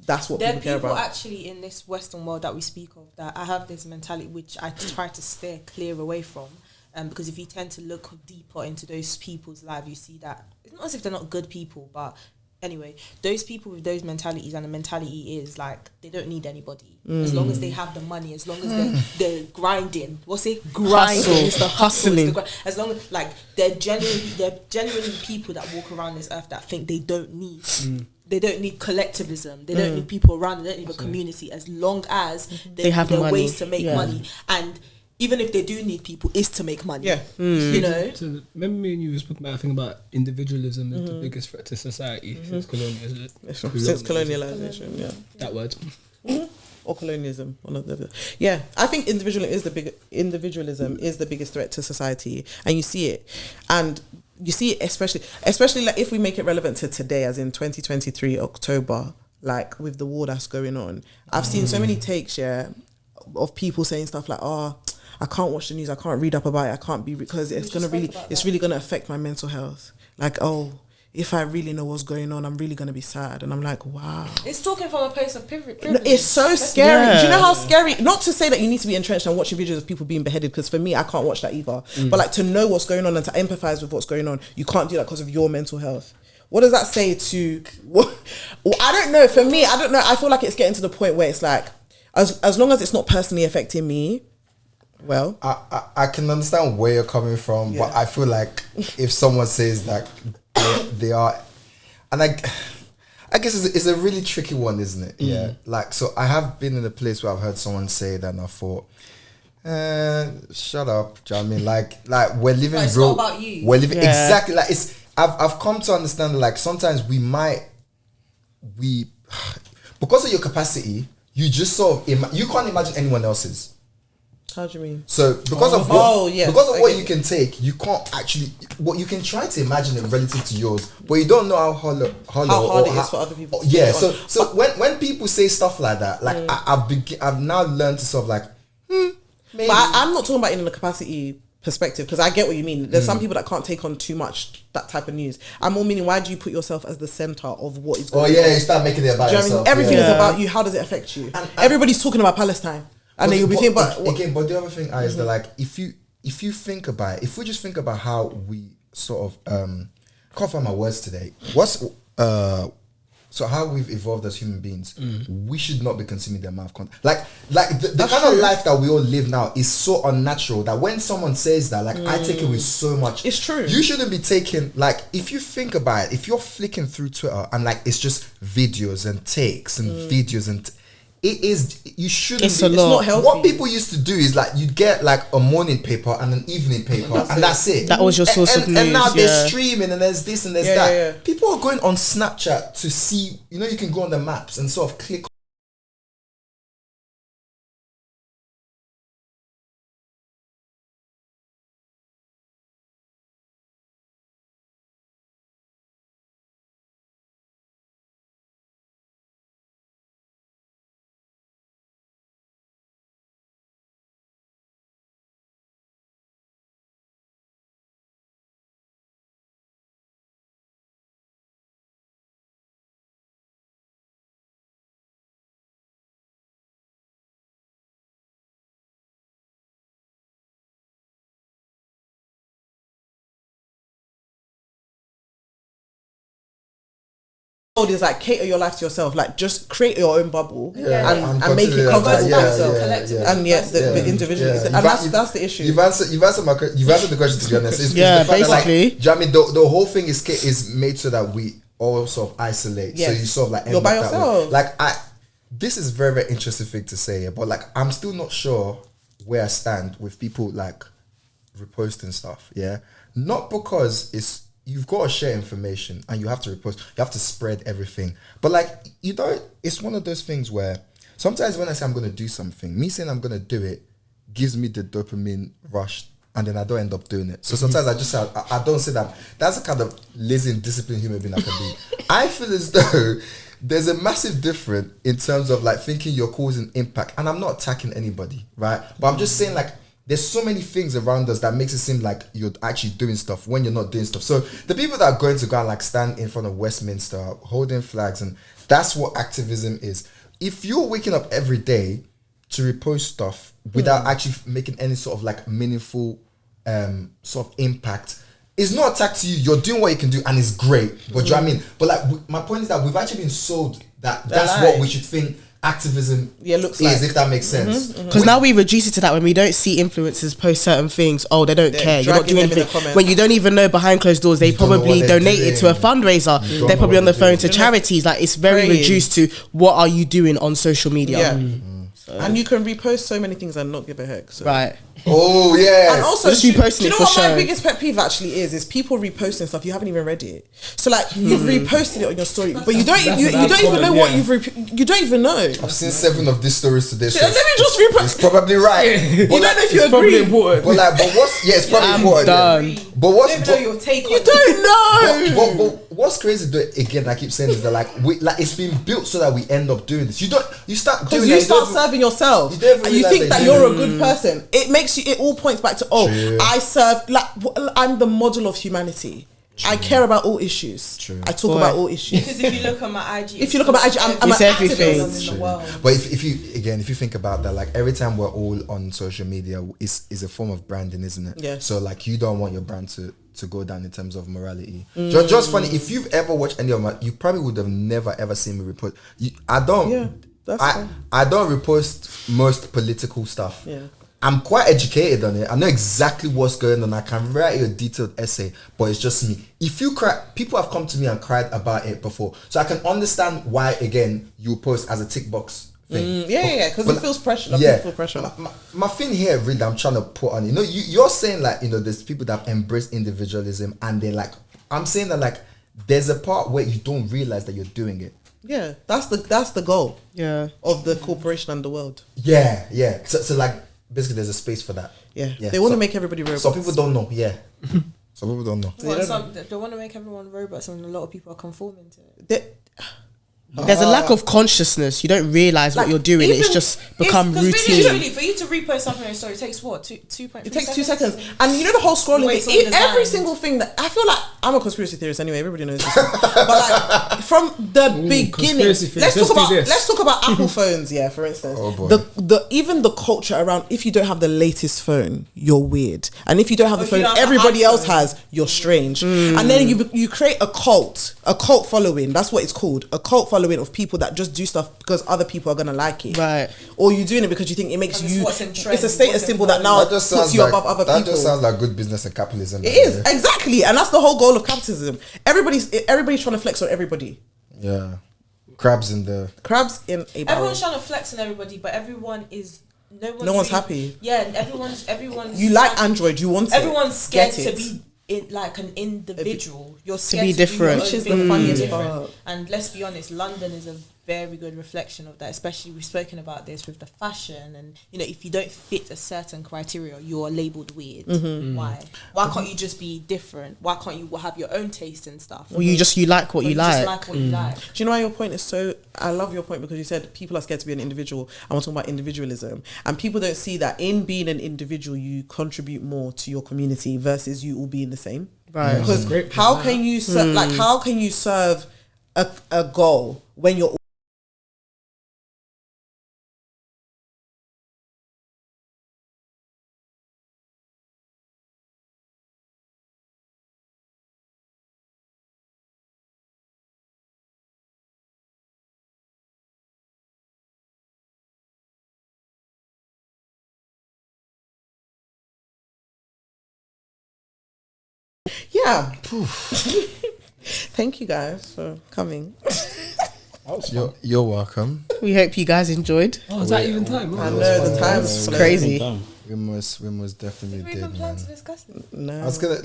That's what people care about. There are people actually in this Western world that we speak of that I have this mentality which I try to steer clear away from, because if you tend to look deeper into those people's lives, you see that it's not as if they're not good people, but anyway, those people with those mentalities, and the mentality is like they don't need anybody as long as they have the money, as long as they're grinding. What's it? Grinding. It's the hustling. As long as like they're genuinely people that walk around this earth that think they don't need. They don't need collectivism. They don't need people around. They don't need a community. As long as they have their ways to make money, and even if they do need people, is to make money. You know. So remember me and you were speaking about, I think about individualism is the biggest threat to society since colonialism. Since colonialization, that word. Or colonialism, one of the. Yeah, I think individualism is the biggest threat to society, and you see it, you see it especially like if we make it relevant to today, as in 2023 October, like with the war that's going on. I've seen so many takes of people saying stuff like, "Oh, I can't watch the news, I can't read up about it, I can't be because it's really gonna affect my mental health." Like, oh, if I really know what's going on, I'm really going to be sad. And I'm like, wow. It's talking from a place of privilege. It's so scary. Yeah. Do you know how scary? Not to say that you need to be entrenched and watching videos of people being beheaded, because for me, I can't watch that either. But like to know what's going on and to empathize with what's going on, you can't do that because of your mental health. What does that say to... I don't know. For me, I don't know. I feel like it's getting to the point where it's like, as long as it's not personally affecting me, well... I can understand where you're coming from, but I feel like if someone says that they are... And I guess it's a really tricky one, isn't it? Yeah. Like, so I have been in a place where I've heard someone say that and I thought, shut up. Do you know what I mean? Like we're living... It's not about you. We're living... Exactly. Like, it's... I've come to understand that, like, sometimes we because of your capacity, you just sort of you can't imagine anyone else's. How do you mean? So because of what you can take, you can't actually. What you can try to imagine it relative to yours, but you don't know how hard it is for other people. Yeah. So when people say stuff like that, like I've now learned to sort of like, maybe. But I'm not talking about in the capacity perspective, because I get what you mean. There's some people that can't take on too much that type of news. I'm more meaning, why do you put yourself as the center of what is going on? You start making it about yourself. Everything is about you. How does it affect you? And everybody's talking about Palestine, and then you'll be thinking, but the other thing is that, like, if you think about it, if we just think about how we sort of can't find my words today. So how we've evolved as human beings, we should not be consuming the amount of content. Like the kind of life that we all live now is so unnatural that when someone says that, like, I take it with so much. It's true. You shouldn't be taking, like, if you think about it, if you're flicking through Twitter and like it's just videos and takes and videos and it is, you shouldn't. It's not healthy. What people used to do is, like, you get like a morning paper and an evening paper, and that's it. That was your source of news. And now there's streaming and there's this and there's that. Yeah. People are going on Snapchat to see, you can go on the maps and sort of click is like cater your life to yourself. Like just create your own bubble and make it consider comfortable that, for yourself. And the individual, and that's the issue. You've answered the question, to be honest. It's Yeah, the fact that, like, basically. do you know what I mean? The whole thing is made so that we all sort of isolate. Yes. So you sort of like end You're by up that way. yourself. Like this is very, very interesting thing to say, but like I'm still not sure where I stand with people like reposting stuff. Yeah, not because you've got to share information and you have to repost, you have to spread everything. But like, you know, it's one of those things where sometimes when I say I'm going to do something, me saying I'm going to do it gives me the dopamine rush, and then I don't end up doing it. So sometimes I just say, I don't say that. That's the kind of lazy and disciplined human being I can be. I feel as though there's a massive difference in terms of like thinking you're causing impact. And I'm not attacking anybody, right? But I'm just saying, like, there's so many things around us that makes it seem like you're actually doing stuff when you're not doing stuff. So the people that are going to go and like stand in front of Westminster holding flags, and that's what activism is. If you're waking up every day to repost stuff without actually making any sort of like meaningful sort of impact, it's not attack to you. You're doing what you can do, and it's great. But do you know what I mean? But like, my point is that we've actually been sold that that's what we should think activism looks is, like. if that makes sense. Because now we reduce it to that when we don't see influencers post certain things. Oh, they don't care. You're not doing anything. When you don't even know behind closed doors, they probably donated to a fundraiser. They're probably on the phone to charities. Like, it's very reduced to what are you doing on social media. Yeah. And you can repost so many things and not give a heck. So. Right. Oh yeah. And also, just reposting do you know it for what show. my biggest pet peeve actually is people reposting stuff you haven't even read it. So like you've reposted it on your story, but you don't even know what you don't even know. I've seen 7 of these stories today. So let me just repost. It's probably right. You don't know if you agree. Important. But like, it's probably important. Done. Yeah. But what's You don't know your take on You don't know. but what's crazy though, again, I keep saying, is that like it's been built so that we end up doing this. You start doing it. Because you start serving yourself, and you think that you're a good person. It makes you. It all points back to I serve. Like I'm the model of humanity. I care about all issues. I talk about all issues. Because if you look at my IG, I'm it's an everything. activist in the world. But if you think about that, like every time we're all on social media is a form of branding, isn't it? Yes. So like you don't want your brand to go down in terms of morality. Just funny, if you've ever watched any of my, you probably would have never ever seen me repost. I don't repost most political stuff. Yeah. I'm quite educated on it. I know exactly what's going on. I can write you a detailed essay, but it's just me. If you cry, people have come to me and cried about it before, so I can understand why. Again, you post as a tick box thing. Because it feels pressure. Yeah, Feel pressure. My thing here, really, I'm trying to put on. You're saying like there's people that have embraced individualism, and they're like, I'm saying that like there's a part where you don't realize that you're doing it. Yeah, that's the goal. Yeah. Of the corporation and the world. Yeah. So like. Basically, there's a space for that. Yeah. They want to make everybody robots. Some people don't know. Yeah. Some people don't know. They want to make everyone robots, and a lot of people are conforming to it. There's a lack of consciousness. You don't realize what you're doing. It's just become routine. Really, for you to repost something on your story, it takes what? 2.3 It takes 2 seconds. And you know the whole scrolling thing. Every designed. single thing that I feel like I'm a conspiracy theorist anyway. Everybody knows this. But like from the beginning, let's talk about Apple phones. Yeah, for instance, the even the culture around if you don't have the latest phone, you're weird, and if you don't have the phone everybody else has, you're strange. And then you create a cult following. That's what it's called, a cult following of people that just do stuff because other people are gonna like it, right? Or you're doing it because you think it makes you. It's a status symbol that now puts you above other people. That just sounds like good business and capitalism. It is exactly, and that's the whole goal of capitalism. Everybody's trying to flex on everybody. Yeah, crabs in a barrel. Everyone's trying to flex on everybody, but everyone is. No one's happy. Yeah, everyone's. You like Android? You want everyone's scared to be. Like an individual, you're scared to be different, which is the funniest part. And let's be honest, London is a very good reflection of that. Especially we've spoken about this with the fashion, and if you don't fit a certain criteria, you are labelled weird. Why can't you just be different? Why can't you have your own taste and stuff? Well, you like what you like. Just like what you like. Do you know why your point is so? I love your point because you said people are scared to be an individual, and we're talking about individualism, and people don't see that in being an individual, you contribute more to your community versus you all being the same. Right. Because how can you serve a goal when you're yeah. Thank you guys for coming. You're welcome. We hope you guys enjoyed. Oh, is that even time? I know the time's crazy. We most definitely Did we did, even plan man. to discuss it? No. I was gonna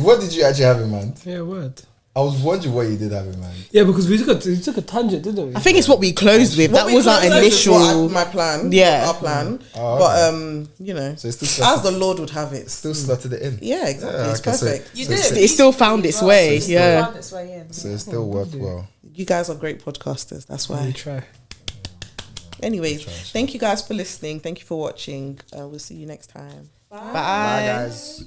what did you actually have in mind? Yeah, word. I was wondering what you did have in mind. Yeah, because we took a tangent, didn't we? I think it's what we closed with. What That we was our closed with is initial. my plan. Yeah. Our plan. Oh, But you know, So it's still as the Lord would have it. still slotted it in. Yeah, exactly. Yeah, it's okay, so- perfect. You So did. It still found its way. It still Yeah. found its way in. So it still worked well. You guys are great podcasters. That's We why. try. Anyways, thank you guys for listening. Thank you for watching. We'll see you next time. Bye. Bye, guys.